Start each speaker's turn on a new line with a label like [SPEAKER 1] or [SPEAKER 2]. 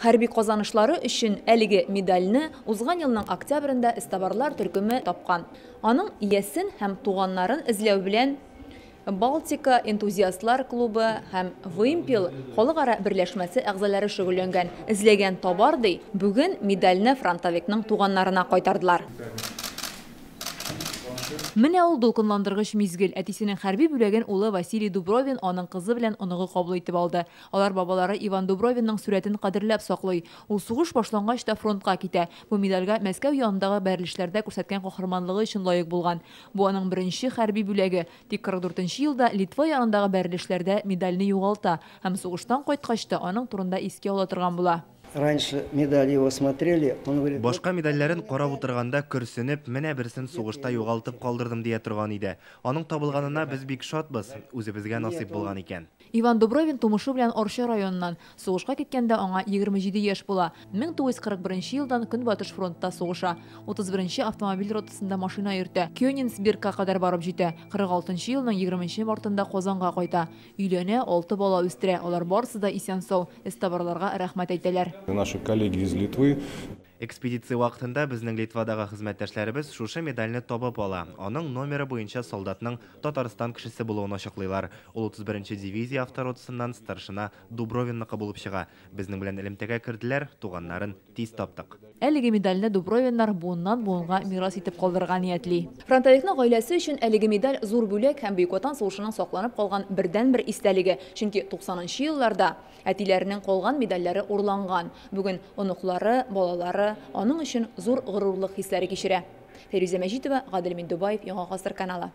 [SPEAKER 1] Хәрби казанышлары өчен әлеге медальне узган елның октябрендә Истабарлар төркеме тапкан. Аның иясен һәм туганнарын эзләү белән Балтика энтузиастлар клубы һәм Вымпел халыкара берләшмәсе әгъзалары шөгыльләнгән. Эзләгән табар ди, бүген медальне фронтовикның туганнарына кайтардылар. Менә ул дулкынландыргыч мизгел. Әтисенең хәрби бүләген улы Василий Дубровин аның кызы белән оныгы кабул итеп алды. Алар бабалары Иван Дубровинның сурәтен кадерләп саклый. Ул сугыш башлангач та фронтка китә. Бу медальгә Мәскәү янындагы бәрелешләрдә күрсәткән каһарманлыгы өчен лаек булган. Бу аның беренче хәрби бүләге. Тик 44нче елда Литва янындагы бәрелешләрдә медальне югалта һәм сугыштан кайткач та аның турында искә ала торган була.
[SPEAKER 2] Раньше медали его смотрели, он говорит...
[SPEAKER 3] Башка медальләрен карап утырганда көрсенеп, менә берсен сугышта югалтып калдырдым дия торган иде. Аның табылганына без бик шатбыз, үзебезгә насыйп булган икән.
[SPEAKER 1] Иван Дубровин тумышы белән Орча районыннан. Сугышка киткәндә аңа 27 яшь була. 1941 елдан Көнбатыш фронтта сугыша. 31 автомобиль ротасында машина йөртә. Кёнигсбергка кадәр барып җитә. 46 елның 20 мартында Казанга кайта. Өйләнә, 6 бала үстерә. Алар барысы да исән-сау. Эстабарларга рәхмәт әйтәләр.
[SPEAKER 4] Наши коллеги из Литвы.
[SPEAKER 3] Экспедиция вакытында безнең Литвадагы хезмәттәшләребез шушы медальне табып ала. Аның номеры буенча солдатның Татарстан кешесе булуын ачыклыйлар. Ул 31-нче дивизия авторотасыннан старшина Дубровинныкы булып чыга. Безнең белән элемтәгә керделәр, туганнарын тиз таптык.
[SPEAKER 1] Әлеге медальне Дубровиннар буыннан буынга мирас итеп калдырырга ниятли. Фронтовикның гаиләсе өчен әлеге медаль зур бүләк һәм Бөек Ватан сугышының сакланып калган бердән-бер истәлеге. Чөнки 90нчы елларда әтиләренең калган медальләре урланган. Бүген оныклары, балалары аның өчен зур горурлык хисләре кичерә. Фәрүзә Мәҗитова, Гадел Миндубаев, Яңа Гасыр каналы.